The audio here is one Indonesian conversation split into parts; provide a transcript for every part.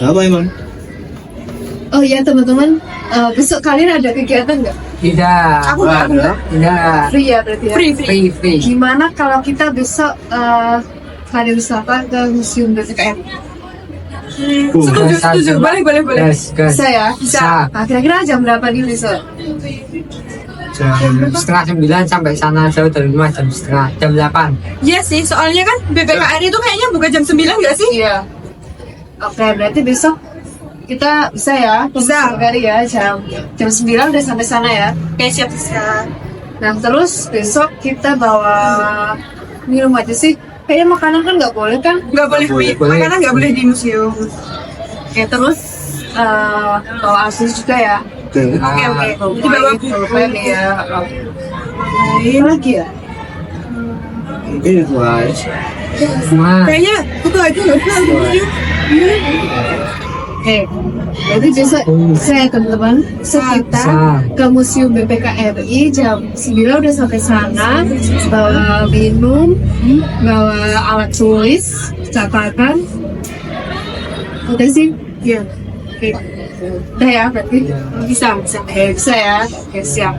Apa emang? Oh iya teman-teman, besok kalian ada kegiatan nggak? Tidak. Aku nggak. Tidak. Free ya berarti ya? Free. Gimana kalau kita besok hari wisata ke Museum BPKR? Setuju. Boleh. Gas. Bisa ya? Bisa. Nah, kira-kira jam berapa nih besok? Jam setengah 9 sampai sana jauh dari rumah jam 8. Iya sih, soalnya kan BPKR itu kayaknya buka jam 9 nggak sih? Iya. Oke, berarti besok kita bisa ya? Bisa. Kali ya, jam 9 udah sampai sana ya. Oke, siap. Nah, terus besok kita bawa minum aja sih. Kayaknya makanan kan nggak boleh kan? Nggak boleh, Boleh. makanan nggak boleh di museum. Oke, terus bawa asus juga ya. Oke. Jadi bawa pen ya. Apa lagi ya? Mungkin itu aja. Semua. Kayaknya itu aja nggak sih di museum? Oke, jadi besok saya teman-teman kita ke Museum BPKRI jam 9 udah sampai sana, bawa minum, bawa alat tulis, catatan. Udah sih? Iya. Oke. Udah ya berarti? Bisa. Oke, bisa ya? Oke, siap.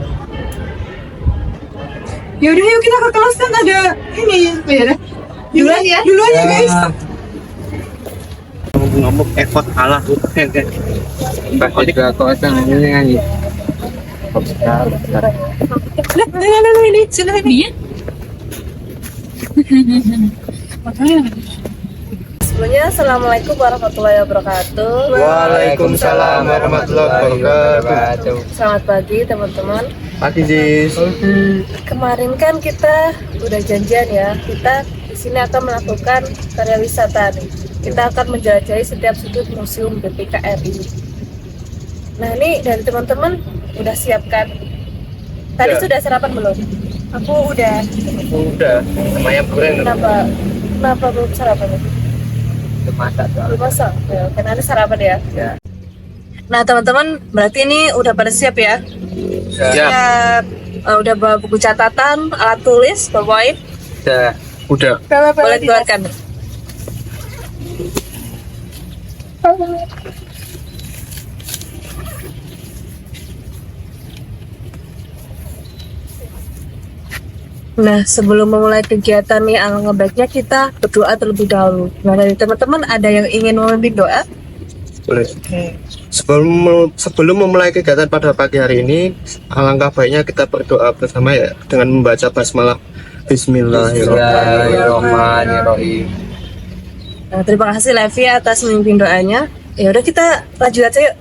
Yaudah yuk kita ke kelas kan ada ini. Ya udah. Duluan ya? Duluan ya guys. Ngomong effort kalah tuh. Mbak juga kawasan ini kan. Nah, ini sudah ini. Sebelumnya, Assalamualaikum warahmatullahi wabarakatuh. Waalaikumsalam warahmatullahi wabarakatuh. Selamat pagi teman-teman. Pagi Jis. Kemarin kan kita udah janjian ya, kita di sini akan melakukan karya wisata nih. Kita akan menjelajahi setiap sudut Museum BPKRI. Nah ini dari teman-teman udah siap kan? Tadi Ya. sudah sarapan belum? Aku udah. Udah, sama ayam goreng. Kenapa belum sarapan? Masak Belum masak? Ya, kan ada sarapan ya? Ya. Nah teman-teman, berarti ini udah pada siap ya? Siap. Udah bawa buku catatan, alat tulis, bawain? Udah. Boleh dikeluarkan. Nah, sebelum memulai kegiatan nih, alangkah baiknya kita berdoa terlebih dahulu. Nah, dari teman-teman ada yang ingin memimpin doa? Boleh. Sebelum memulai kegiatan pada pagi hari ini, alangkah baiknya kita berdoa bersama ya dengan membaca basmalah. Bismillahirrahmanirrahim. Nah, terima kasih Levi atas memimpin doanya. Ya udah kita lanjut aja yuk.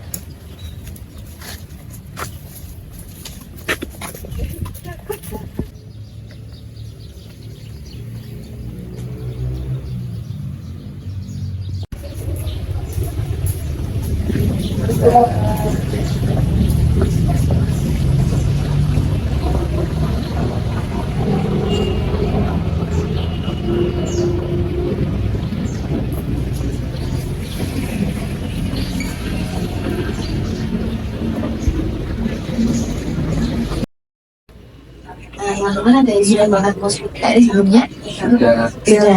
Teman-teman ada yang sudah banget mau dari sebelumnya? Sudah. Sudah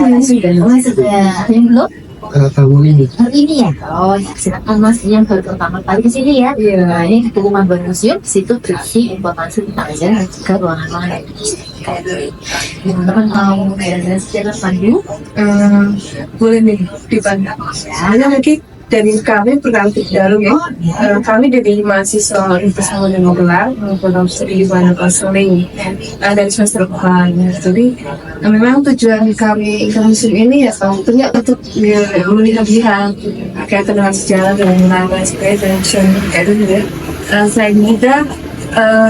ada yang belum? Kamu ini. Hari ini ya? Oh ya, silakan Mas yang baru pertama kali ke sini ya. Nah, ini pengumuman baru museum, di situ berisi informasi tentang sejarah dan juga ruangan-ruangan kayak gini. Teman-teman mau jalan-jalan sejarah pandu? Boleh nih dibantu. Hanya mungkin dari kami berganti dalam ya. Kami dari mahasiswa bersama dengan gelar program studi Buana Konseling dari semester depan. Jadi memang tujuan kami ke museum ini ya tentunya untuk melihat kaitan dengan sejarah dan mengenal sebagai tradisi kayak gitu ya. Selain itu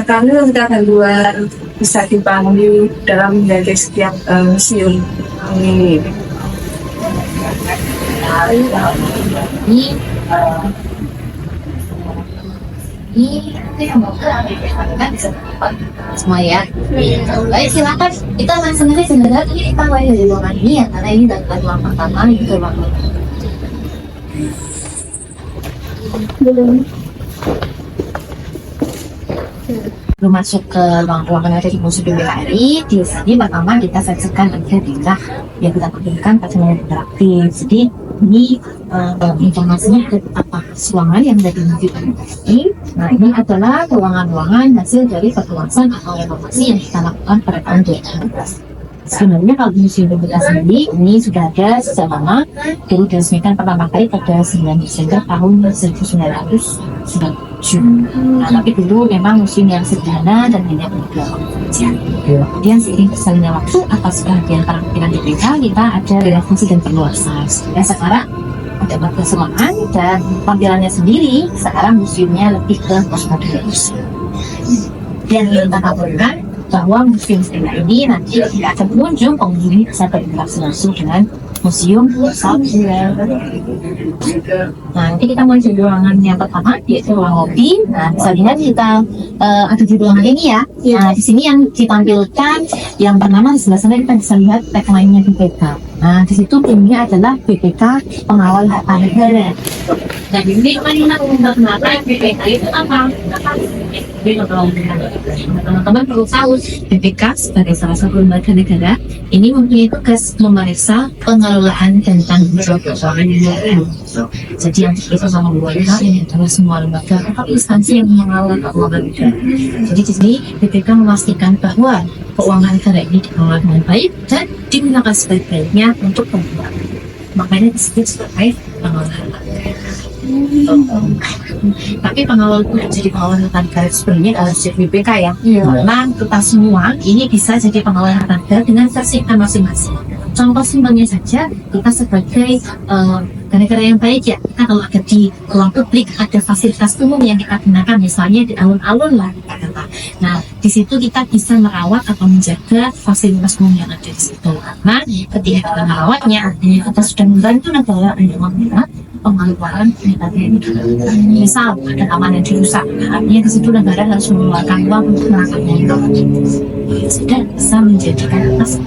kami juga akan buat bisa dipandu dalam menjaga setiap museum. Amin. Ini yang mau kan bisa dapat semua ya. Baik silakan. Kita sebenarnya ini kita mulai dari ruangan ini ya, karena ini adalah ruang pertama, ini ke ruang belum masuk ke ruang-ruangan yang ada di Museum BPKRI. Di sini pertama kita saksikan adalah yang kita tampilkan pada interaktif. Jadi ini informasinya ke apa ruangan yang ada di ini. Nah, ini adalah ruangan-ruangan hasil dari perluasan atau renovasi yang kita lakukan pada tahun 2016. Sebenarnya kalau Museum BPK sendiri ini sudah ada sejak lama, dulu diresmikan pertama kali pada 9 Desember tahun 1997. Nah, tapi dulu memang museum yang sederhana dan hanya berdua saja. Kemudian seiring berjalannya waktu atas perhatian para pimpinan BPK, kita ada renovasi dan perluasan. Dan sekarang ada batas ruangan dan tampilannya sendiri sekarang museumnya lebih ke postmodernis. Dan kita kabarkan bahwa museum Stella ini nanti tidak ada pengunjung bisa berinteraksi langsung dengan museum Southwell. Nah, nanti kita mulai dari ruangan yang pertama, yaitu ruang kopi. Nah, bisa lihat kita ada di ruangan ini ya. Nah, di sini yang ditampilkan yang pertama di sebelah sana kita bisa lihat tagline-nya BPK. Nah, di situ timnya adalah BPK Pengawal Harta Negara. Dan ini mana kenapa BPK itu apa? Teman-teman perlu tahu BPK sebagai salah satu lembaga negara ini mempunyai tugas memeriksa pengelolaan dan tanggung jawab keuangan negara. Jadi yang kita sama mereka ini adalah semua lembaga atau instansi yang mengelola keuangan negara. Jadi di sini BPK memastikan bahwa keuangan negara ini dikelola dengan baik dan digunakan sebaik-baiknya untuk pembangunan. Makanya disebut sebagai pengelolaan negara. Tapi pengawal itu jadi pengawal harta negara sebenarnya harus jadi BPK ya. Karena kita semua ini bisa jadi pengawal harta negara dengan versi kita masing-masing. Contoh simpelnya saja, kita sebagai negara yang baik ya, kita kalau ada di ruang publik ada fasilitas umum yang kita gunakan, misalnya di alun-alun lah kita kata. Nah, di situ kita bisa merawat atau menjaga fasilitas umum yang ada di situ. Karena ketika kita merawatnya, artinya kita sudah membantu negara untuk melihat pengeluaran ini. Misal ada taman yang dirusak, artinya di situ negara harus mengeluarkan uang untuk merawatnya. Sudah bisa menjadikan atas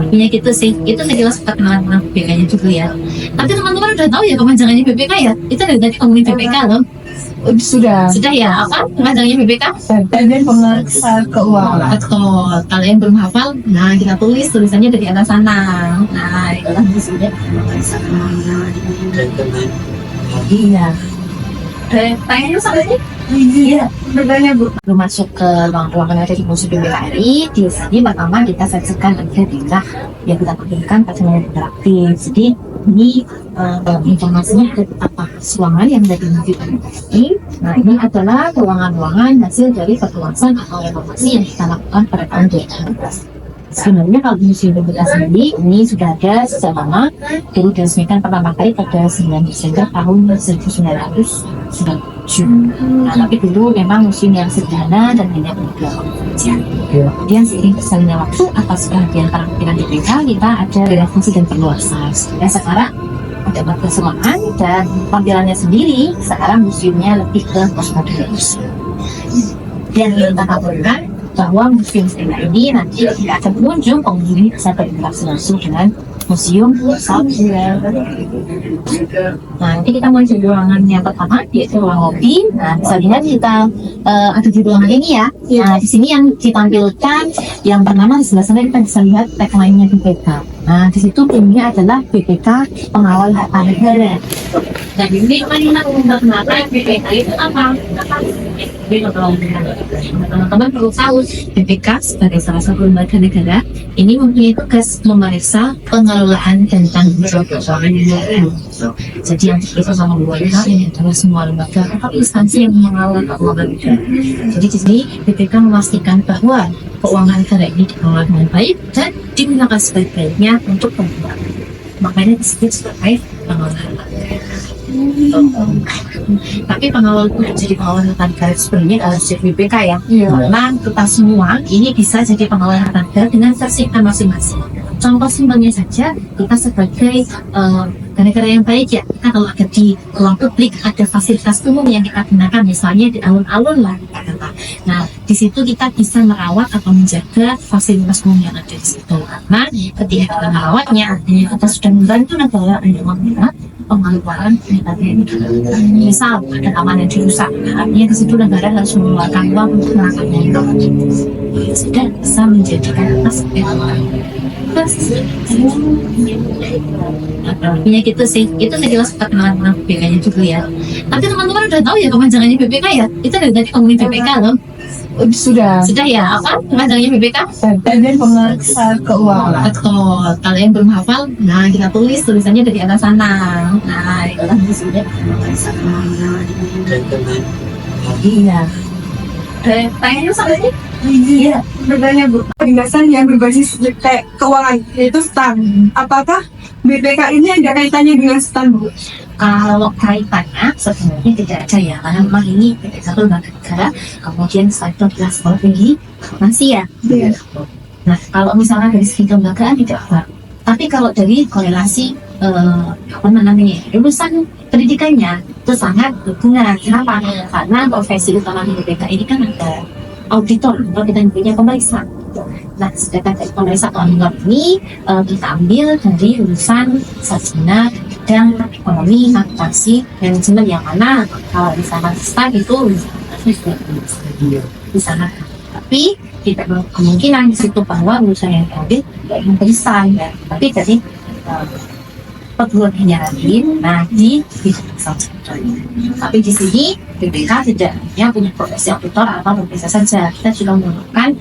punya gitu sih, itu sekilas perkenalan BPK-nya juga ya. Tapi teman-teman udah tahu ya kepanjangannya BPK ya? Itu dari komuni BPK loh. Sudah Ya, apa kepanjangannya BPK? Badan Pemeriksa Keuangan. Betul. Kalau yang belum hafal, nah kita tulis tulisannya dari atas sana. Nah, itulah disebutnya pemeriksa keuangan. Iya. Tanya sama ini? Iya, bertanya Bu. Belum masuk ke ruang-ruangan yang ada di Museum BPKRI. Di sini pertama kita saksikan ada tingkah yang kita tampilkan pada media interaktif. Jadi ini informasinya ke apa ruangan yang ada di Museum ini. Nah, ini adalah ruangan-ruangan hasil dari perluasan atau renovasi yang kita lakukan pada tahun 2016. Sebenarnya kalau Museum BPK sendiri ini sudah ada sejak lama, dulu diresmikan pertama kali pada 9 Desember tahun 1997. Nah, tapi dulu memang museum yang sederhana dan hanya berdua saja. Kemudian seiring berjalannya waktu atas perhatian para pimpinan BPK, kita ada renovasi dan perluasan. Dan sekarang ada batas ruangan dan tampilannya sendiri sekarang museumnya lebih ke postmodernis. Dan kita kabarkan bahwa museum Stella ini nanti tidak ada pengunjung bisa berinteraksi langsung dengan museum Southwell. Nah, nanti kita mulai dari ruangan yang pertama, yaitu ruang kopi. Nah, bisa lihat kita ada di ruangan ini ya. Nah, di sini yang ditampilkan yang pertama di sebelah sana kita bisa lihat tagline-nya BPK. Nah, di situ timnya adalah BPK Pengawal Harta Negara. Dan ini mana kenapa BPK itu apa? Teman-teman perlu tahu BPK sebagai salah satu lembaga negara ini mempunyai tugas memeriksa pengelolaan dan tanggung jawab keuangan negara. Jadi yang kita sama mereka ini adalah semua lembaga atau instansi yang mengelola keuangan negara. Jadi di sini BPK memastikan bahwa keuangan negara ini dikelola dengan baik dan digunakan sebaik-baiknya untuk pembangunan. Makanya disebut sebagai pengelolaan negara. Tapi pengawal itu jadi pengawal harta negara sebenarnya harus jadi BPK ya. Karena kita semua ini bisa jadi pengawal harta negara dengan versi kita masing-masing. Contoh simpelnya saja, kita sebagai negara yang baik ya, kita kalau ada di ruang publik ada fasilitas umum yang kita gunakan, misalnya di alun-alun lah kita kata. Nah, di situ kita bisa merawat atau menjaga fasilitas umum yang ada di situ. Karena ketika kita merawatnya, artinya kita sudah membantu negara untuk melihat pengeluaran ini. Misal ada taman yang dirusak, artinya di situ negara harus mengeluarkan uang untuk merawatnya. Sudah bisa menjadikan atas punya gitu sih, itu saya jelas perkenalan tentang BPK-nya dulu ya. Tapi teman-teman udah tahu ya kepanjangannya BPK ya? Itu dari tadi ngomongin BPK loh. Sudah. Sudah ya, apa kepanjangannya BPK? Badan Pemeriksa Keuangan. Betul. Kalau yang belum hafal, nah kita tulis tulisannya dari atas sana. Nah, itulah isinya. Iya. Tanya sama aja. Iya. Bertanya Bu, penindasan yang berbasis kayak keuangan yaitu STAN. Apakah BPK ini ada kaitannya dengan STAN Bu? Kalau kaitannya sebenarnya tidak ada ya, karena memang ini BPK itu lembaga negara, kemudian setelah itu adalah sekolah tinggi masih ya. Iya. Nah, kalau misalnya dari segi kelembagaan tidak apa. Tapi kalau dari korelasi apa namanya lulusan pendidikannya itu sangat berguna. Kenapa? Karena profesi utama di BPK ini kan ada auditor, kalau kita punya pemeriksa. Nah, sedangkan dari pemeriksa atau auditor ini kita ambil dari lulusan sarjana bidang ekonomi, akuntansi, manajemen, yang mana kalau misalnya staff itu di sana. Tapi tidak kemungkinan di situ bahwa lulusan yang audit yang pemeriksa ya. Tapi dari perguruan tinggi lain, nah di bidang sarjana. Tapi di sini BPK tidak hanya punya profesi auditor atau pemeriksa saja, kita juga menggunakan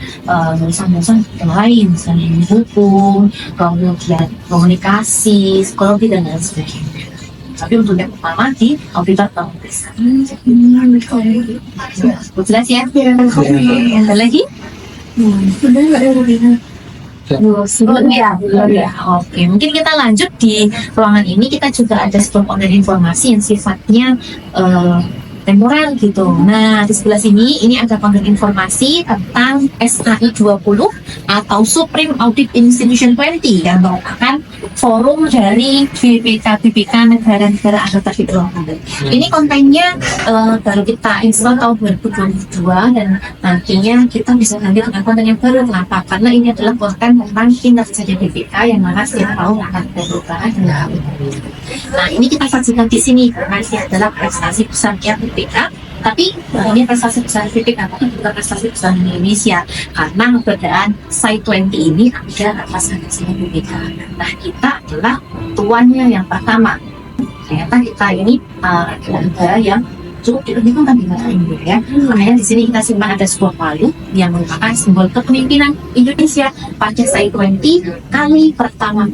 lulusan-lulusan yang lain, misalnya hukum, kemudian komunikasi, psikologi dan lain sebagainya. Tapi untuk yang pertama di auditor atau pemeriksa. Jelas ya? Ada lagi? Sudah nggak ada lebihnya. Belum ya. Oke, mungkin kita lanjut di ruangan ini. Kita juga ada sebuah konten informasi yang sifatnya temporer gitu. Nah, di sebelah sini ini ada konten informasi tentang SAI 20 atau Supreme Audit Institution 20 yang merupakan forum dari BPK negara-negara anggota G20. Ini kontennya baru kita install tahun 2022 dan nantinya kita bisa ambil dengan konten yang baru. Kenapa? Karena ini adalah konten tentang kinerja BPK yang mana setiap tahun akan perubahan dan nah, ini kita saksikan di sini karena ini adalah prestasi besarnya BPK. Tapi ini prestasi besar BPK, tapi bukan prestasi besar Indonesia karena keberadaan SAI 20 ini ada atas nama BPK. Nah, kita adalah tuannya yang pertama. Ternyata kita ini adalah negara yang cukup diperhitungkan di mata ini ya. Makanya di sini kita simpan ada sebuah palu yang merupakan simbol kepemimpinan Indonesia pada SAI 20 kali pertama.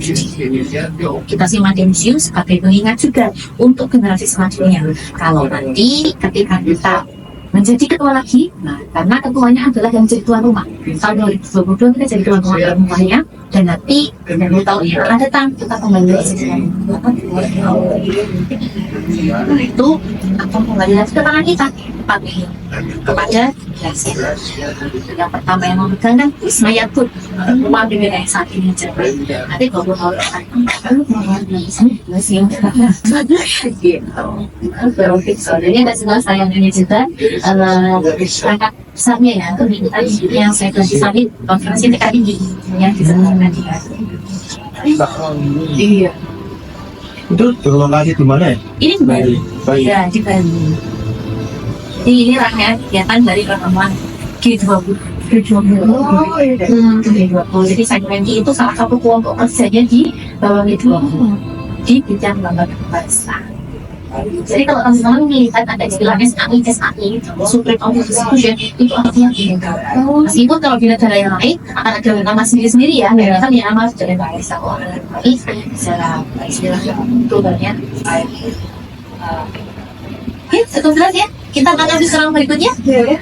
Kita simpan di museum sebagai pengingat juga untuk generasi selanjutnya. Kalau nanti ketika kita menjadi ketua lagi, nah karena ketuanya adalah yang jadi tuan rumah. Tahun 2022 kita jadi tuan rumahnya, dan nanti 20 tahun yang akan datang kita kembali itu akan kembali lagi ke tangan kita kepada yang pertama yang memegang kan Ismail Tut, rumah BPK yang saat ini jabat. Nanti 20 tahun jadi ada sebuah sayangannya juga perangkat besarnya ya, kegiatan yang saya kasih tadi konferensi tingkat tinggi yang diselenggarakan di Iya. Itu berlokasi di mana ya? ini di Bali. Ya, di Bali. Ini rangkaian kegiatan dari pertemuan G20. Oh, iya. Jadi segmen itu salah satu kelompok kerjanya di bawah G20 di bidang lembaga bahasa. Jadi kalau teman-teman melihat ada istilah SAI, Supreme Audit Institution, itu artinya BPK. Meskipun kalau di negara yang lain akan ada nama sendiri-sendiri ya, kan ya nama dari bahasa orang lain, secara istilah itu banyak. Oke, cukup jelas ya. Kita akan lanjut sekarang berikutnya. Iya.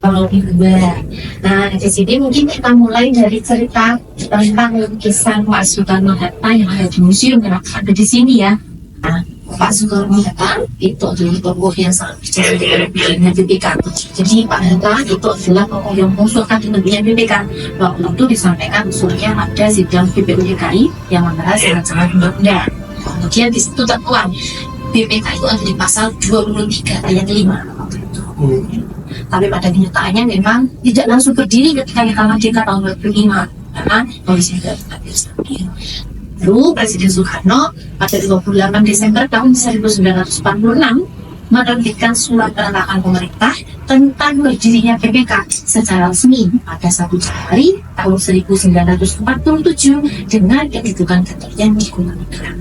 Kalau kedua, nah di sini mungkin kita mulai dari cerita tentang lukisan Pak Soekarno-Hatta yang ada di museum yang ada di sini ya. Nah, Pak Soekarno-Hatta itu adalah tokoh yang sangat bicara dengan BPK. Jadi Pak Hatta itu adalah tokoh yang mengusulkan dengan BPK. Waktu itu disampaikan usulnya ada sidang BPU DKI yang membahas rancangan undang-undang. Kemudian di situ tertuang BPK itu ada di pasal 23 ayat 5. Tapi pada kenyataannya memang tidak langsung berdiri ketika kita merdeka tahun 2005 karena kondisi tidak stabil. Lalu Presiden Soekarno pada 28 Desember tahun 1946 menerbitkan surat penetapan pemerintah tentang berdirinya BPK secara resmi pada 1 Januari tahun 1947 dengan kedudukan kantornya di Kota Magelang.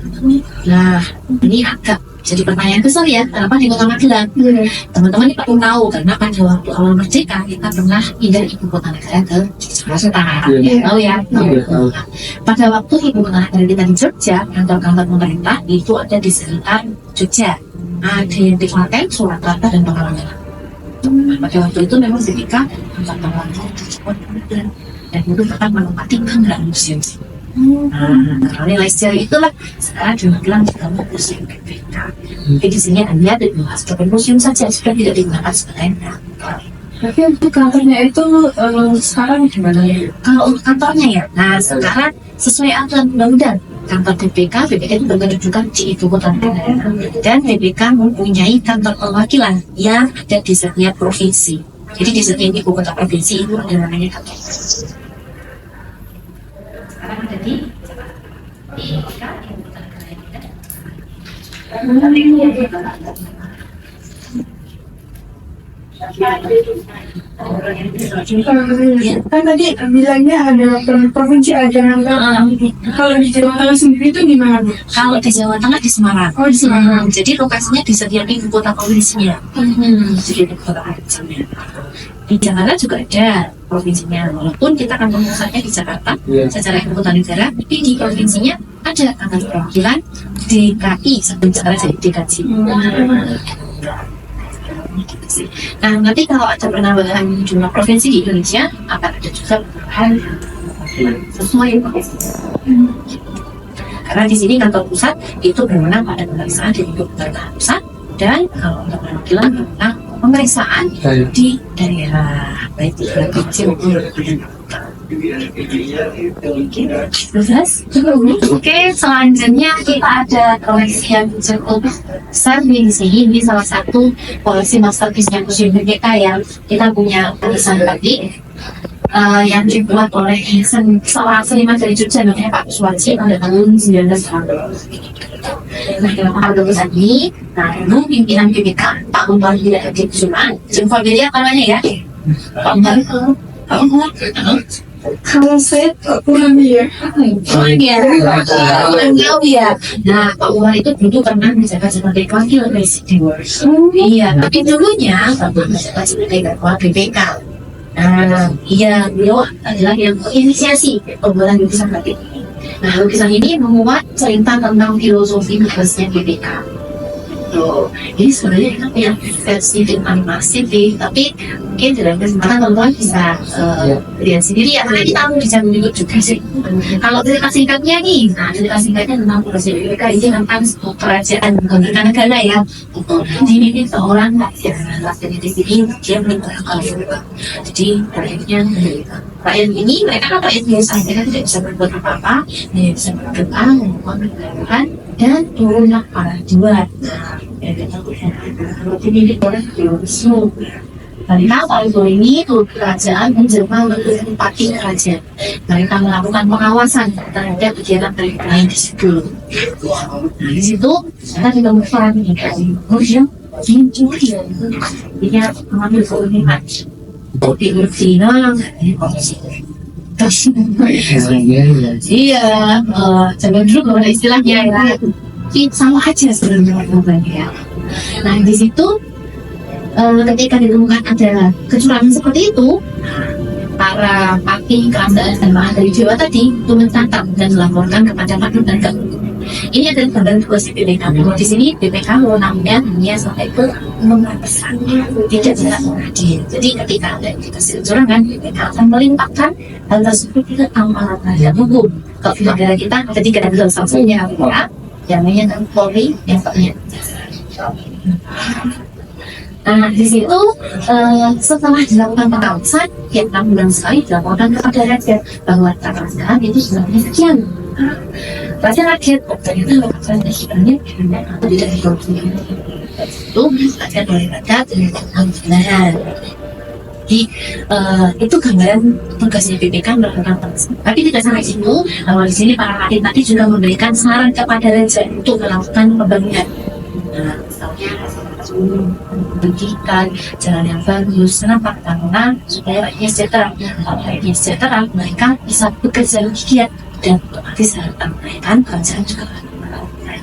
Nah, ini agak jadi pertanyaan besar ya, kenapa di Kota Magelang? Teman-teman ini perlu tahu karena pada waktu awal merdeka kita pernah pindah ibu kota negara ke Jakarta. Tahu ya? Pada waktu ibu kota negara kita di Jogja, kantor-kantor pemerintah itu ada di sekitar Jogja. Ada yang di Klaten, Surakarta, dan Pekalongan. Pada waktu itu memang BPK kantor Pekalongan dan itu tetap menempati Magelang Museum. Karena nilai sejarah itulah sekarang di Magelang juga museum BPK. Tapi di sini hanya ada sebagai museum saja, sudah tidak digunakan sebagai kantor. Tapi untuk kantornya itu sekarang gimana ya? Kalau untuk kantornya ya, nah sekarang sesuai aturan undang-undang kantor BPK itu berkedudukan di ibu kota negara dan BPK mempunyai kantor perwakilan yang ada di setiap provinsi. Jadi di setiap ibu kota provinsi itu ada namanya kantor. Sekarang ada di BPK ibu kota negara. Kan tadi bilangnya ada provinsi ada kalau di Jawa Tengah sendiri itu gimana? Kalau di Jawa Tengah di Semarang. Oh di Semarang. Jadi lokasinya di setiap ibu kota provinsinya. Jadi ibu kota provinsinya. Di Jakarta juga ada provinsinya. Walaupun kita kan pusatnya di Jakarta secara ibu kota negara, tapi di provinsinya ada kantor perwakilan DKI sampai sekarang jadi DKI. Nah, nanti kalau ada penambahan jumlah provinsi di Indonesia, akan ada juga penambahan sesuai provinsi. Karena di sini kantor pusat itu berwenang pada pemeriksaan di ibu kota pusat, dan kalau untuk perwakilan berwenang pemeriksaan di daerah, baik di provinsi maupun Oke, selanjutnya kita ada koleksi yang cukup besar di sini. Ini salah satu koleksi masterpiece-nya Museum BPK yang kita punya tulisan tadi yang dibuat oleh seorang seniman dari Jogja namanya Pak Suwarji pada tahun 1900. Nah, dalam hal tulisan ini, nah dulu pimpinan BPK Pak Umar tidak hadir cuma familiar namanya ya. Pak Umar Kalau saya kurang ya. kurang tahu ya. Nah, Pak Umar itu dulu pernah menjabat sebagai wakil presiden. Iya, tapi dulunya pernah menjabat sebagai ketua BPK. Nah, iya, beliau adalah yang menginisiasi pembuatan lukisan batik ini. Nah, lukisan ini memuat cerita tentang filosofi tugasnya BPK. Ini sebenarnya kita punya versi film animasi sih, tapi mungkin dalam kesempatan teman-teman bisa lihat sendiri ya, karena kita bisa menunjuk juga sih. Kalau cerita singkatnya nih, nah cerita singkatnya tentang proses BPK ini tentang kerajaan negara ya. Dipimpin seorang rakyat ini dia meninggalkan juga. Jadi rakyatnya rakyat ini mereka kan rakyat biasa, mereka tidak bisa berbuat apa-apa, tidak bisa berdoa, mengumpulkan dan turunlah para juara. Ini oleh Wisnu. Karena waktu ini tuh kerajaan menjelma menjadi empati kerajaan. Mereka melakukan pengawasan terhadap kegiatan lain di situ. Nah di situ kita ditemukan museum mencuri. Dia mengambil keunikan di Cina. Iya, jangan dulu kalau ada istilahnya ya. Sama aja sebenarnya. Nah di situ ketika ditemukan ada kecurangan seperti itu, para pakti kerajaan dan bahan dari Jawa tadi itu mencatat dan melaporkan kepada Pak dan Gak. Ini adalah gambaran tugas BPK. Di sini BPK mewenangnya hanya sampai ke pesan, tidak bisa mengadil. Jadi ketika ada indikasi kecurangan, BPK akan melimpahkan hal tersebut ke amanat penegak hukum. Kalau di negara kita ketika ada sanksinya BPK, namanya Polri yang punya. Nah di situ setelah dilakukan pengawasan, yang 6 bulan sekali dilaporkan kepada rakyat bahwa kerajaan itu sebenarnya sekian. Rakyat ternyata rakyat sebenarnya tidak dikorupsi. Itu rakyat oleh rakyat dengan kebenaran. Jadi itu gambaran tugasnya BPK melakukan pengawasan. Tapi tidak sampai situ. Kalau di sini para hakim tadi juga memberikan saran kepada raja untuk melakukan pembangunan. Nah, misalnya pendidikan, jalan yang bagus. Kenapa? Karena supaya rakyatnya sejahtera. Kalau rakyatnya sejahtera, mereka bisa bekerja lebih giat dan otomatis harta mereka kerjaan juga akan meningkat.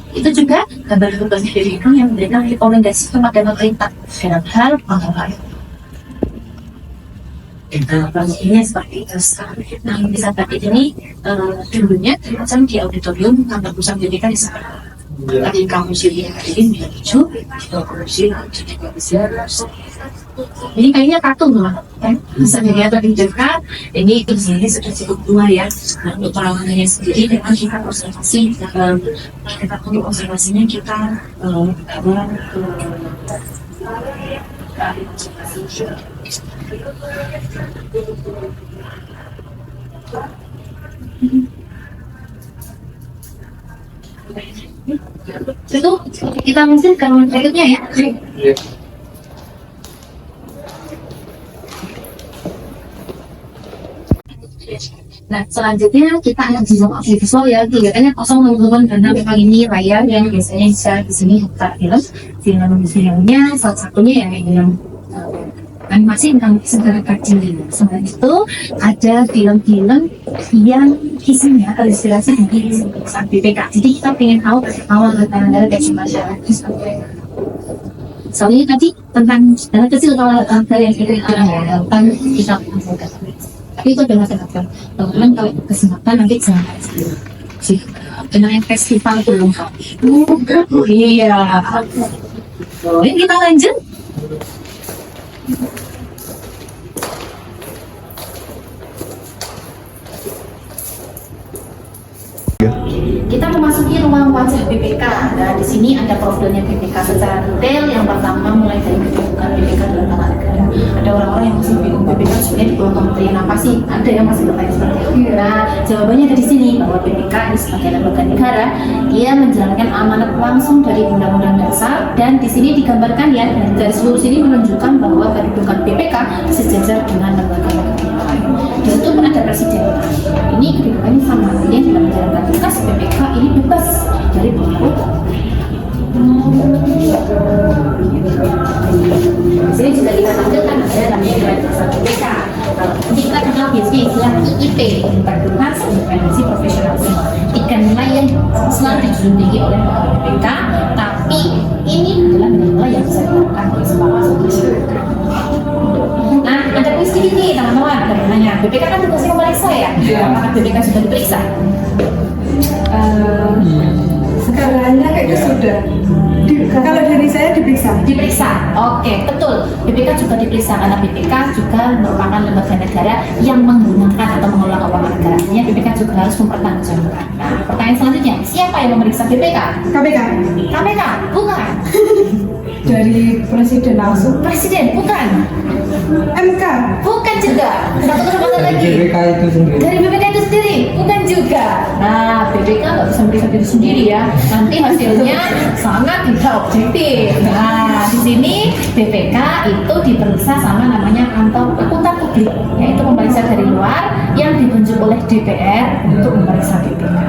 Itu juga gambar tugasnya BPK yang memberikan rekomendasi kepada pemerintah dalam hal pengelolaan. Ini seperti itu. Nah, bisa tadi ini dulunya macam di auditorium kantor pusat BPK di sana. Tadi kamu sini ini menuju ini kayaknya kartu loh, kan? Bisa dilihat dari dekat. Ini sini sudah cukup tua ya. Nah, untuk perawatannya sendiri dengan kita observasi, kita untuk observasinya kita bawa ke itu kita mungkin kalau berikutnya ya. Nah, selanjutnya kita akan visual visual ya, kelihatannya kosong teman-teman karena memang ini layar yang biasanya bisa di sini buka filmnya salah satunya ya film animasi tentang segala kecil. Selain itu ada film-film yang isinya terinspirasi dari BPK. Jadi kita ingin tahu awal negara dari masyarakat sampai soalnya tadi tentang dana kecil kalau dari yang tentang kita tapi itu adalah kesempatan teman-teman kalau kesempatan nanti jangan sih dengan festival belum iya ini kita lanjut. Kita memasuki ruang wajah BPK. Nah, di sini ada profilnya BPK secara detail. Yang pertama mulai dari kedudukan BPK dalam tata negara. Ada orang-orang yang masih bingung BPK sebenarnya di bawah kementerian apa sih? Ada yang masih bertanya seperti itu. Nah, jawabannya dari sini bahwa BPK ini sebagai lembaga negara, dia menjalankan amanat langsung dari Undang-Undang Dasar. Dan di sini digambarkan ya, dari seluruh sini menunjukkan bahwa kedudukan BPK sejajar dengan lembaga-lembaga yang lain. Di situ pun ada presiden. Ini kedudukannya sama. Dia dalam menjalankan tugas BPK ini bebas dari pengaruh. Di sini juga kita tampilkan ada namanya BPK. Jadi kita kenal biasanya istilah IIP, Integritas, Independensi, Profesionalisme. Tiga nilai yang selalu dijunjungi oleh BPK, tapi ini adalah nilai yang bisa dilakukan oleh semua masyarakat. Nah, ada kuis ini teman-teman, ada nanya, BPK kan tugasnya memeriksa ya? Apakah BPK sudah diperiksa? Sekarangnya kayaknya sudah. Kalau dari saya diperiksa. Oke, betul. BPK juga diperiksa karena BPK juga merupakan lembaga negara yang menggunakan atau mengelola keuangan negara. Artinya BPK juga harus mempertanggungjawabkan. Nah, pertanyaan selanjutnya, siapa yang memeriksa BPK? KPK, bukan. Dari presiden langsung. Presiden, bukan. MK, Bukan juga. Satu kesempatan lagi. BPK itu sendiri. Dari BPK itu sendiri, bukan juga. Nah, BPK nggak bisa meriksa diri sendiri ya. Nanti hasilnya sangat tidak objektif. Nah, di sini BPK itu diperiksa sama namanya kantor akuntan publik, yaitu pemeriksa dari luar yang ditunjuk oleh DPR untuk memeriksa BPK.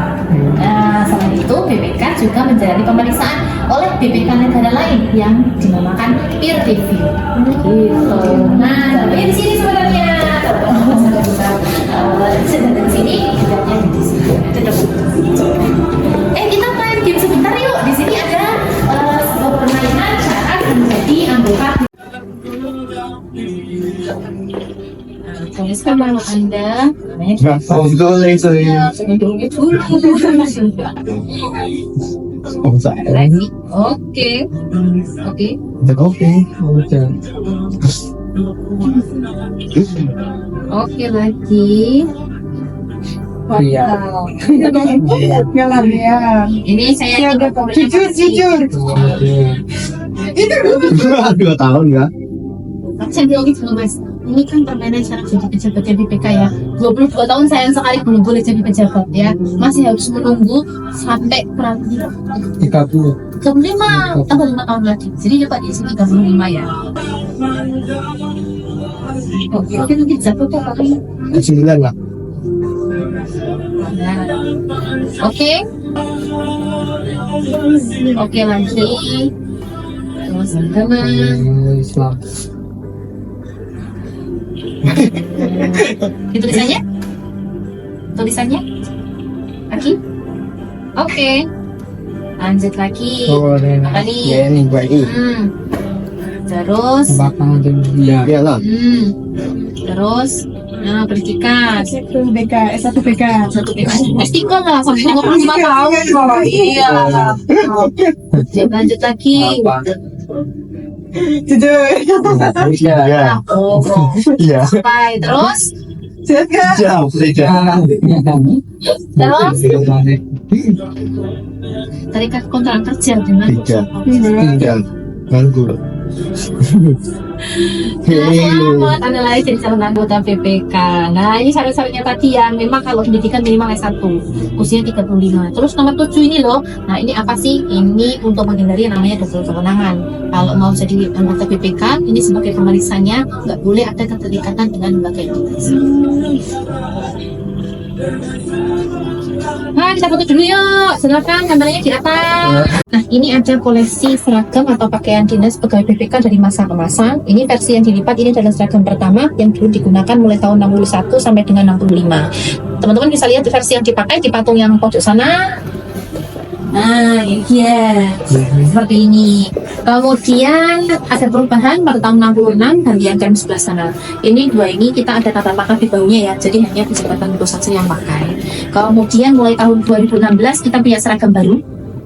Nah, selain itu BPK juga menjalani pemeriksaan oleh BPK negara lain yang dinamakan peer review. Gitu. Nah, tapi di sini sebenarnya sedang di sini, tidaknya di sini. Kita main game sebentar yuk. Di sini ada sebuah permainan saat menjadi anggota. Tulis nama Anda, namanya lagi. Oke lagi. Iya. Ini saya jujur. Itu 2 tahun ya. saya bilang gitu loh Mas, ini kan permainan syarat jadi pejabat BPK ya. 22 tahun sayang sekali belum boleh jadi pejabat ya. Masih harus menunggu sampai kurang 35 tambah 5 tahun lagi. Jadi coba di sini 35 ya. Oke, nanti jatuh tuh kali. 9 lah. Nah. Oke, lagi. terus agama, Islam. itu tulisannya lagi. Oke, lanjut lagi. Apa nih? Ya ini baik. Terus Bapak ya. Iyalah. terus pendidikan Satu BK, satu BK. istiqomah lah sampai 25 tahun kok. Iya. Lanjut lagi. Jujur. Iya. Oh, Iya. sampai terus Jauh beda. terus tarikat kontrak kerja dengan Tiga. Nganggur. selamat Anda lagi jadi calon anggota PPK. Nah ini syarat-syaratnya tadi yang memang kalau pendidikan minimal S1 usia 35. Terus nomor 7 ini loh. Nah ini apa sih? Ini untuk menghindari yang namanya double kewenangan. Kalau mau jadi anggota PPK ini sebagai pemeriksanya nggak boleh ada keterikatan dengan lembaga entitas. Nah, kita foto dulu yuk. Silakan kameranya di atas. Nah, ini ada koleksi seragam atau pakaian dinas pegawai PPK dari masa ke masa. Ini versi yang dilipat, ini adalah seragam pertama yang dulu digunakan mulai tahun 61 sampai dengan 65. Teman-teman bisa lihat versi yang dipakai di patung yang pojok sana. Nah, ini dia. Seperti ini. Kemudian ada perubahan pada tahun 66 gantian jam 11 sana. Ini dua ini kita ada tata pakai di baunya ya. Jadi hanya pejabat itu saja yang pakai. Kemudian mulai tahun 2016 kita punya seragam baru.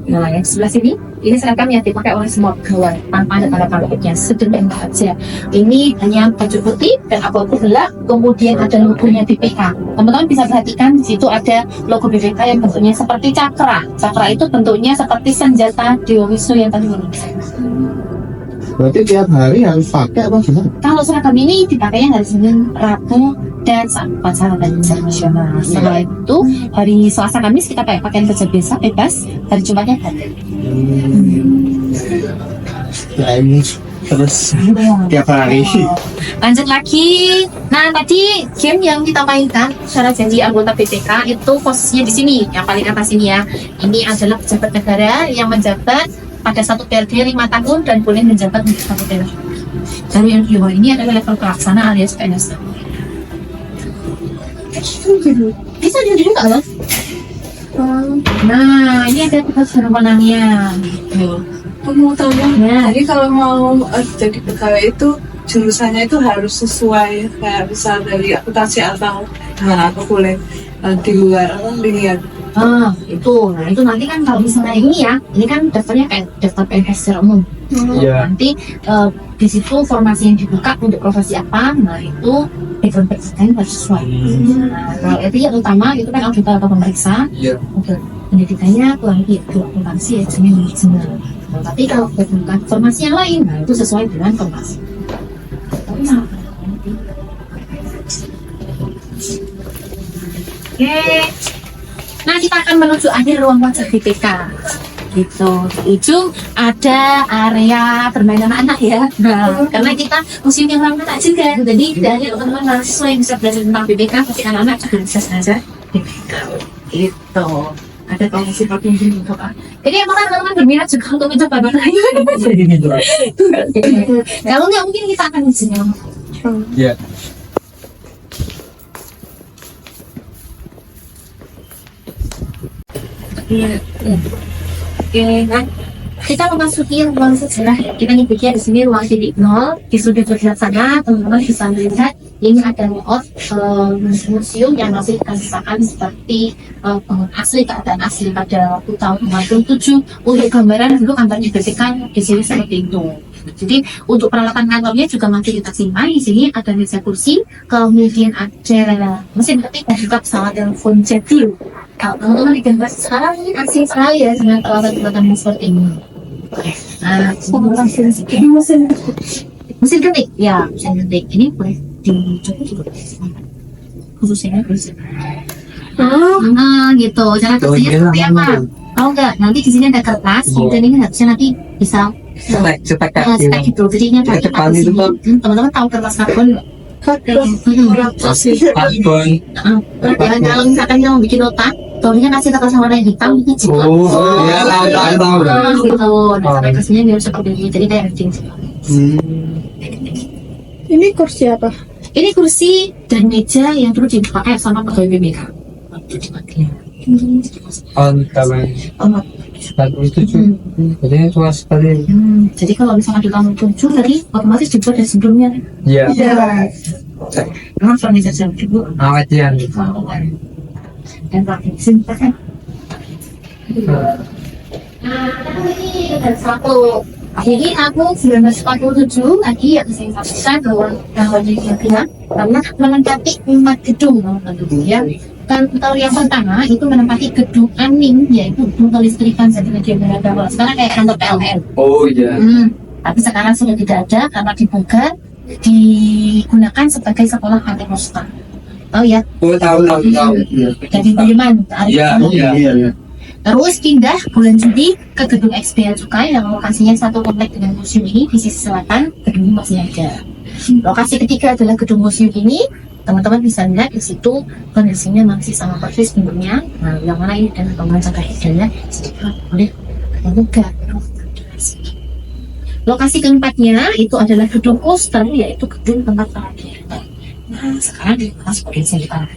Nah, yang sebelah sini ini seragam yang dipakai oleh semua pegawai tanpa ada tanda tangannya, sederhana aja. Ini hanya baju putih dan abu-abu gelap, kemudian ada logonya BPK. Teman-teman bisa perhatikan di situ ada logo BPK yang bentuknya seperti cakra. Cakra itu bentuknya seperti senjata Dewa Wisnu yang tadi Berarti tiap hari harus pakai apa gimana? Kalau seragam ini dipakainya hari Senin, Rabu, dan saat upacara dan acara nasional. Setelah itu hari Selasa Kamis kita pakai pakaian kerja biasa bebas, hari Jumatnya ganti. Ya ini terus tiap hari. Lanjut lagi. Nah tadi game yang kita mainkan syarat janji anggota BPK itu posisinya di sini, yang paling atas ini ya. Ini adalah pejabat negara yang menjabat pada satu periode 5 tahun dan boleh menjabat untuk satu periode. Lalu yang di bawah ini adalah level pelaksana alias PNS. Bisa jadi juga loh. Nah ini ada tugas berwenangnya. Mau tanya, Ya. jadi kalau mau jadi pegawai itu jurusannya itu harus sesuai kayak misal dari akuntansi atau gimana, atau boleh di luar atau dilihat. Itu. Nah, itu nanti kan kalau misalnya ini kan daftarnya kayak daftar PNS secara umum. Iya. Nanti di situ formasi yang dibuka untuk profesi apa, nah itu background pendidikan harus sesuai. Nah, kalau itu yang utama itu kan audit atau pemeriksa. Iya. Untuk pendidikannya kurang lebih akuntansi ya manajemen. Nah, tapi kalau bukan formasi yang lain, nah itu sesuai dengan formasi. Tapi sama. Oke. Nah, kita akan menuju akhir ruang wajah BPK. Gitu. Di ujung ada area bermain anak-anak ya. Nah, karena kita museum yang ramah anak juga. Jadi dari teman-teman mahasiswa yang bisa belajar tentang BPK, tapi anak-anak juga bisa belajar BPK. Gitu. Ada komisi provinsi untuk jadi apakah teman-teman berminat juga untuk mencoba bertanya? Kalau nggak mungkin kita akan disini. Iya. Oke, nah kita memasuki ruang sejarah. Kita nyebutnya di sini ruang titik nol. Di sudut sebelah sana, teman-teman bisa melihat ini ada layout museum yang masih dikasisakan seperti bangun asli, keadaan asli pada waktu tahun 97. Untuk gambaran dulu kantornya BPK di sini seperti itu. Jadi untuk peralatan kantornya juga masih kita simpan. Di sini ada meja kursi, kemudian ada mesin ketik dan juga pesawat telepon jet view. Kalau teman-teman digambar sekarang ini asing sekali ya dengan peralatan-peralatan seperti ini. Nah, mesin ketik, ya mesin ketik ini boleh dicoba juga khususnya gitu. Cara kerjanya seperti apa? Tahu nggak? Nanti di sini ada kertas, dan ini harusnya nanti bisa cetak gitu. Jadi ini ada di sini. Teman-teman tahu kertas karbon nggak? Karbon. Ya, kalau misalkan kita mau bikin nota, Tahunya kasih kertas warna hitam gitu. Iya, tahu. Gitu. Nah, kertasnya biar seperti ini. Jadi kayak anjing. Ini kursi apa? Ini kursi dan meja yang dulu dipakai sama pegawai BPK. Jadi luas sekali. Jadi kalau misalnya di tahun 7 tadi otomatis dibuat dari sebelumnya. Iya. Memang furniture dulu. Awet ya. Dan pakai simpan. Ini dan satu. Jadi aku 1947 lagi yang saya sampaikan bahwa dia bilang karena menempati 4 gedung ya. Kantor yang pertama itu menempati gedung Aning, yaitu gedung kelistrikan jadi media beragam. Sekarang kayak kantor PLN. Oh iya. Tapi sekarang sudah tidak ada karena dibuka digunakan sebagai sekolah anti musta. Tahu ya? Oh tahu. Dari Budiman. Iya. Terus pindah bulan Juli ke gedung X Bea Cukai yang lokasinya satu komplek dengan museum ini di sisi selatan. Gedung masih ada. Lokasi ketiga adalah gedung museum ini. Teman-teman bisa lihat di situ kondisinya masih sama persis bentuknya. Nah, yang mana ini dan pembahasan kaidahnya boleh membuka. Lokasi keempatnya itu adalah gedung poster, yaitu gedung tempat pelatihan. Nah, sekarang dikemas sebagai seminar.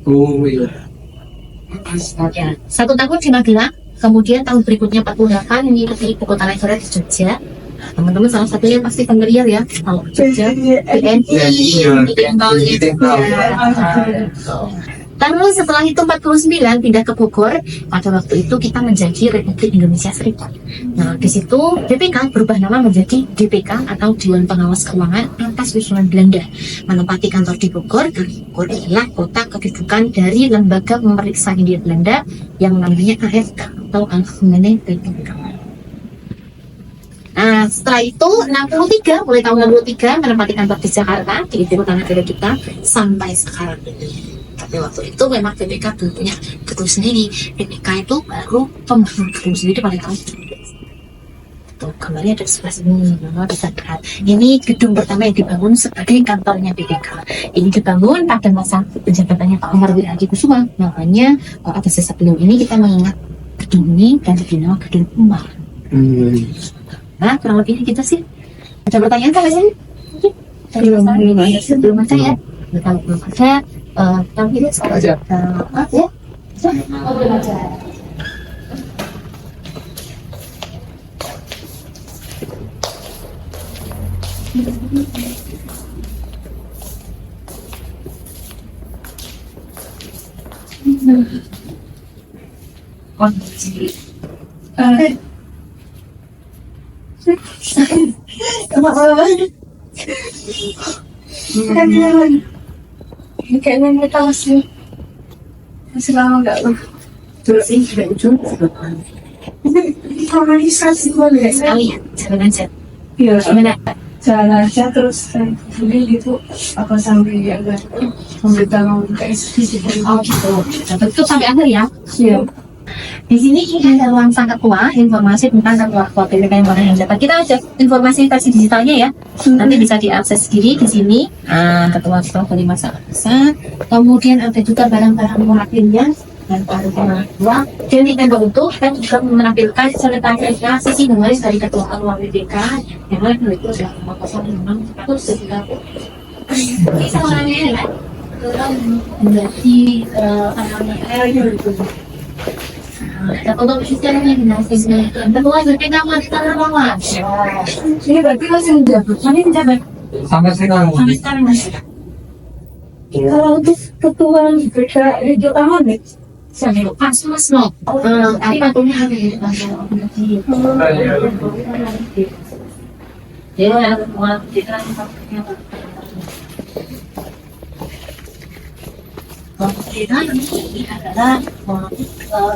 Oh iya. Ya, 1 tahun di Magelang, kemudian tahun berikutnya 48 ini di Ibu Kota Negara di Jogja. Teman-teman salah satunya yang pasti familiar ya, kalau Jogja, BNI, Terus setelah itu 49 pindah ke Bogor. Pada waktu itu kita menjadi Republik Indonesia Serikat. Nah, di situ BPK berubah nama menjadi DPK atau Dewan Pengawas Keuangan atas usulan Belanda. Menempati kantor di Bogor, dan Bogor adalah kota kedudukan dari lembaga pemeriksa Hindia Belanda yang namanya AFK atau Algemene Vereeniging. Nah, setelah itu 63, mulai tahun 63 menempati kantor di Jakarta di ibu kota negara kita sampai sekarang ini. Tapi waktu itu memang BPK belum punya gedung sendiri. BPK itu baru pembangun gedung sendiri pada tahun 2012. Tuh, kembali ada di sebelah sini. Nah, bisa lihat. Ini gedung pertama yang dibangun sebagai kantornya BPK. Ini dibangun pada masa penjabatannya Pak Umar Wiradi Kusuma. Makanya pada sisa sebelum ini kita mengingat gedung ini dan dinamakan Gedung Umar. Nah, kurang lebih kita sih. Ada pertanyaan sampai sini? Belum ada ya. Belum ada. Tapi ini Aja. ya. Oh, belum ada. Kayaknya mereka masih lama nggak loh. Terus ini sudah ujung. Organisasi boleh. Sekali ya, jalan aja. Iya. Gimana? Jalan aja terus ini gitu apa sampai yang enggak memberitahu ke institusi. Oh gitu. Betul sampai akhir ya. Iya. Di sini ada ruang sang ketua, informasi tentang ketua BPK yang mana yang dapat. Kita ada informasi versi digitalnya ya. Nanti bisa diakses sendiri di sini. Ketua dari masa besar. Kemudian ada juga barang-barang mewakilnya dan barang-barang. Dan di tembok itu kita juga menampilkan serta sisi nulis dari ketua BPK yang mana itu adalah nomor 06 Ini sama orangnya ya. Berarti anak-anak itu. Untuk sistemnya dinasihkan, ketua BPK kita lawan. Ini berarti masih menjabat. Ini menjabat. Sampai sekarang. Sampai sekarang masih. Kalau untuk ketua BPK itu aman nih. Sampai pas mas no. Apa punya ada di ya, mau kita kita ini adalah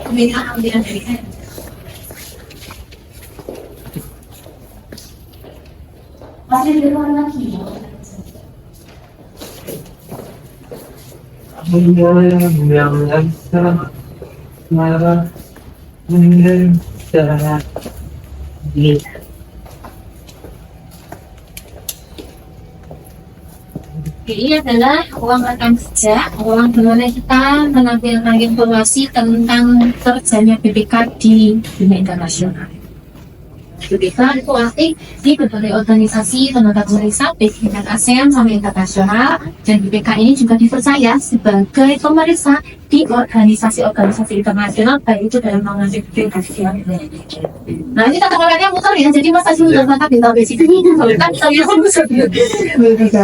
pemilihan ambilan BPK. Masih di luar lagi. Ini adalah ruang rekam jejak, ruang di mana kita menampilkan informasi tentang kerjanya BPK di dunia internasional. BPK itu aktif di berbagai organisasi lembaga riset baik tingkat ASEAN sampai internasional, dan BPK ini juga dipercaya sebagai pemeriksa di organisasi-organisasi internasional baik itu dalam mengambil BPK. Nah ini tata kelolanya muter ya, jadi Mas Aziz udah mantap di tahun sini kalau kita bisa BPK.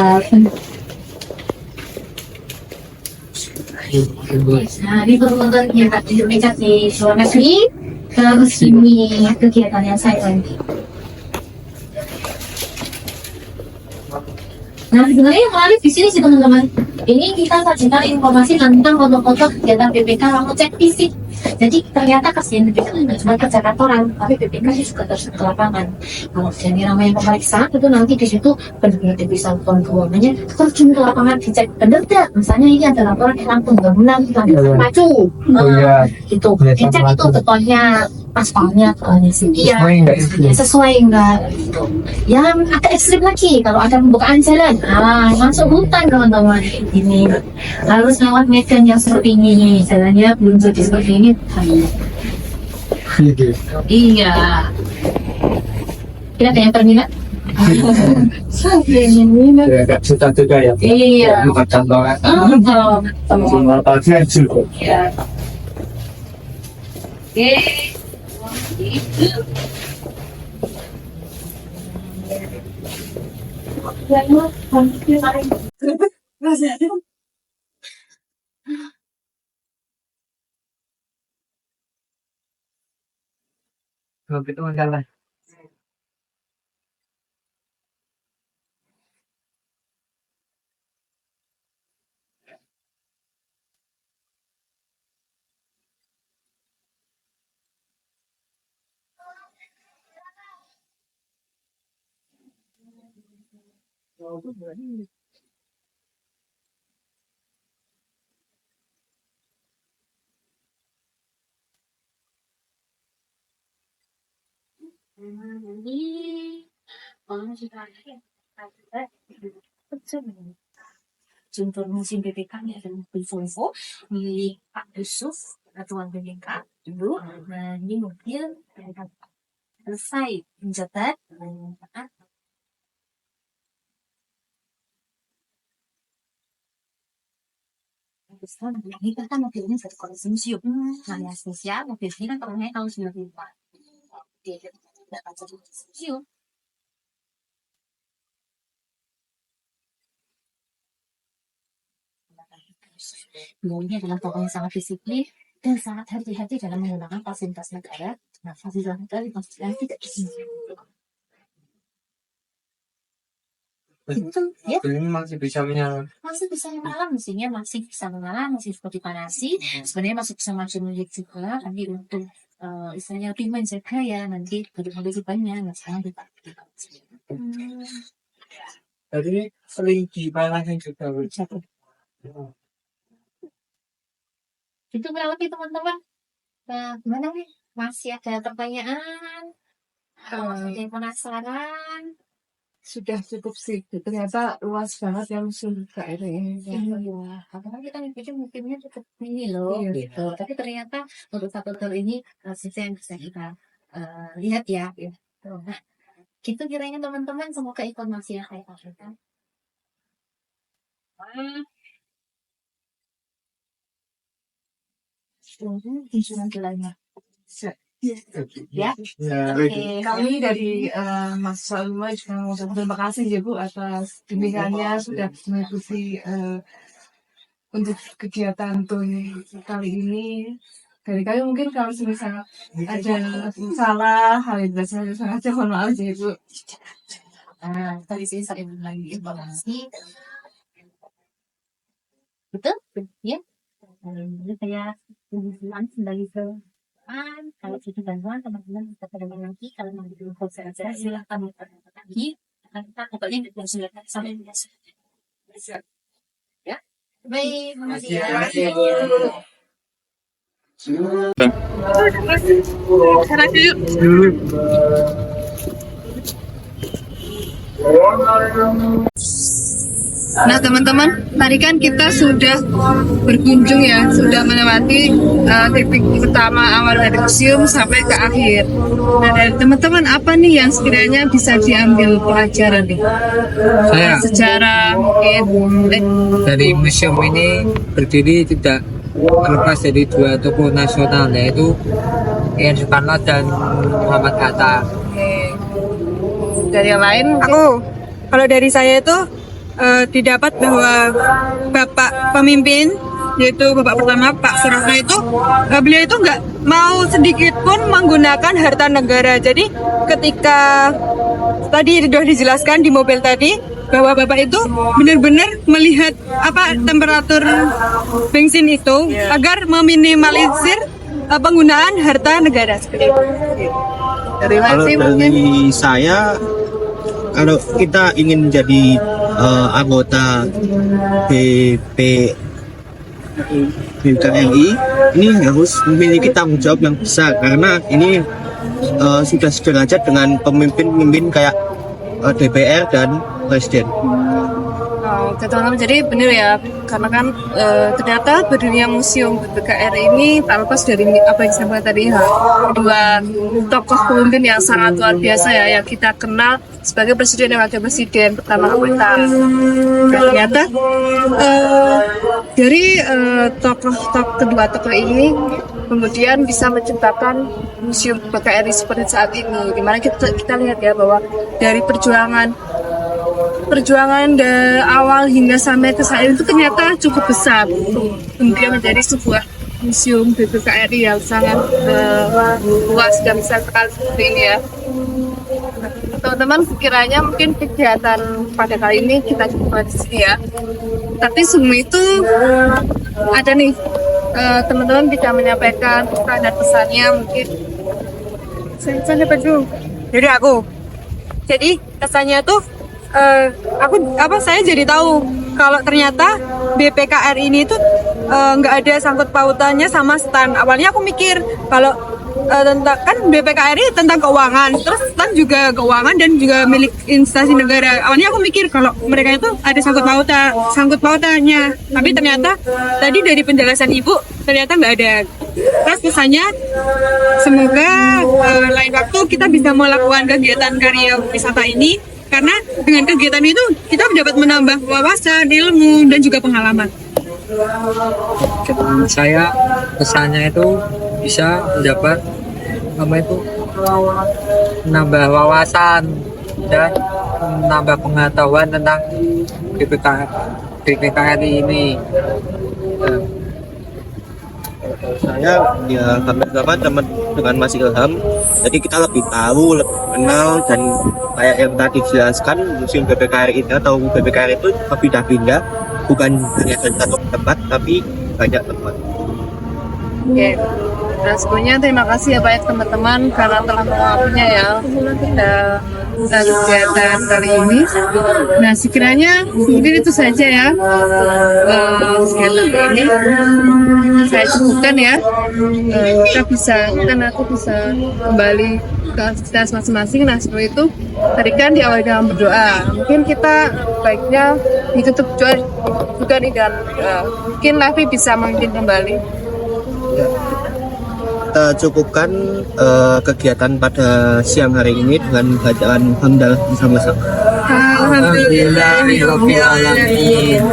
Nah, di berbagai kegiatan Indonesia di luar negeri, terus ini kegiatan yang saya lagi. Nah, sebenarnya yang menarik di sini sih teman-teman, ini kita sajikan informasi tentang foto-foto kegiatan BPK waktu cek fisik. Jadi ternyata kasihan BPK tidak cuma kerja kantoran, tapi BPK juga terus ke lapangan. Kalau jadi namanya pemeriksaan itu nanti di situ benar-benar bisa kontrolnya terjun ke lapangan dicek benar tidak. Misalnya ini ada laporan langsung bangunan kita maju, itu dicek itu betonnya aspalnya sesuai enggak gitu. Yang agak ekstrim lagi kalau ada pembukaan jalan, masuk hutan teman-teman, ini harus lewat medan yang seperti ini, jalannya belum jadi seperti ini. Iya, kita yang terminat. Ya, gak suka juga ya. Iya. Bukan cantolan. Sama-sama. Pasien juga. Iya. Oke. Kalau itu masalah. Contoh musim BPK nya adalah Volvo milik Pak Yusuf Ketua BPK dulu. Nah ini mobil selesai menjabat ini kan mobilnya satu koleksi museum. Nah yang spesial mobil ini kan tahunnya tahun 94. Dia tidak baca di museum. Beliau adalah tokoh yang sangat disiplin dan sangat hati-hati dalam menggunakan fasilitas negara. Nah, fasilitas negara tidak disinggung. Itu ya. Ini masih bisa menyala. Masih bisa menyala, mesinnya masih bisa menyala, masih seperti dipanasi. Sebenarnya masih bisa maju menjadi juga. Nanti untuk istilahnya lebih menjaga ya nanti mobil banyak. Nah, sekarang kita. Jadi sering dipanasin juga. Itu berapa nih teman-teman? Nah, gimana nih? Masih ada pertanyaan? Ada yang penasaran? Sudah cukup sih, ternyata luas banget ya museum KRI ini. Iya, apalagi kita pikir mungkinnya cukup ini loh, Iya. gitu. Tapi ternyata untuk satu tour ini sisa yang bisa kita lihat ya. Gitu. Nah, gitu kiranya teman-teman, semoga informasi yang saya sampaikan. Tujuan gelangnya. Ya. Oke. Kami dari Mas Salma juga mengucapkan terima kasih ya Bu atas bimbingannya sudah mengikuti untuk kegiatan tur kali ini. Dari kami mungkin kalau misalnya ada salah hal yang tidak sengaja mohon maaf ya Bu. Nah, tadi sini saya lagi informasi. Betul? Ya. Jadi saya tujuan sebagai kalau butuh bantuan teman-teman bisa pada nanti kalau mau info saja silahkan lagi kita pokoknya tidak silakan sampai biasa ya. Baik, makasih. Nah teman-teman, tadi kan kita sudah berkunjung ya, sudah melewati titik pertama awal dari museum sampai ke akhir. Nah dari teman-teman apa nih yang sekiranya bisa diambil pelajaran nih? Saya Secara mungkin dari museum ini berdiri tidak terlepas dari dua tokoh nasional, yaitu Ian Soekarno dan Muhammad Hatta. dari yang lain Kalau dari saya itu didapat bahwa Bapak pemimpin, yaitu Bapak pertama Pak Soeharto itu, beliau itu nggak mau sedikit pun menggunakan harta negara. Jadi ketika tadi sudah dijelaskan di mobil tadi bahwa Bapak itu benar-benar melihat apa temperatur bensin itu agar meminimalisir penggunaan harta negara seperti itu. dari Kalau Maxi mungkin dari saya, kalau kita ingin menjadi anggota BPKRI, ini harus memiliki tanggung jawab yang besar karena ini sudah sederajat dengan pemimpin-pemimpin kayak DPR dan Presiden. Oke teman-teman, jadi benar ya, karena kan ternyata berdirinya museum BPKR ini tak lepas dari apa yang saya bilang tadi, kedua tokoh pemimpin yang sangat luar biasa ya, yang kita kenal sebagai presiden dan wakil presiden pertama kita. Nah, ternyata dari kedua tokoh ini kemudian bisa menciptakan museum BPKRI seperti saat ini, dimana kita lihat ya bahwa dari perjuangan dari awal hingga sampai ke saat itu ternyata cukup besar untuk kemudian menjadi sebuah museum BPKRI yang sangat luas dan besar sekali seperti ini ya. Teman-teman, sekiranya mungkin kegiatan pada kali ini kita coba di sini ya. Tapi semua itu ada nih teman-teman bisa menyampaikan pesan dan pesannya mungkin. Saya dapat dulu. Dari aku. Jadi kesannya tuh saya jadi tahu kalau ternyata BPKR ini tuh nggak ada sangkut pautannya sama STAN. Awalnya aku mikir kalau tentang kan BPKR ini tentang keuangan, terus STAN juga keuangan dan juga milik instansi negara. Awalnya aku mikir kalau mereka itu ada sangkut pautannya, tapi ternyata tadi dari penjelasan ibu ternyata nggak ada. Terus pesannya semoga lain waktu kita bisa melakukan kegiatan karya wisata ini. Karena dengan kegiatan itu kita dapat menambah wawasan, ilmu, dan juga pengalaman. Saya kesannya itu bisa mendapat menambah wawasan dan menambah pengetahuan tentang BPKRI ini. Saya ya sama teman dengan Mas Ilham, jadi kita lebih tahu, lebih kenal, dan kayak yang tadi dijelaskan museum BPKRI ini atau BPKRI itu berpindah-pindah, bukan hanya dari satu tempat tapi banyak tempat. Oke. Nah sebelumnya terima kasih ya banyak teman-teman karena telah mengawalnya ya kegiatan kali ini. Nah sekiranya mungkin itu saja ya kegiatan kali ini saya cukupkan ya. Aku bisa kembali ke aktivitas masing-masing. Nah sebelum itu tadi kan diawali dengan berdoa. Mungkin kita baiknya ditutup doa juga nih dan mungkin Lavi bisa memimpin kembali. Kita cukupkan kegiatan pada siang hari ini dengan bacaan hamdalah bersama-sama. Alhamdulillahirobbilalamin.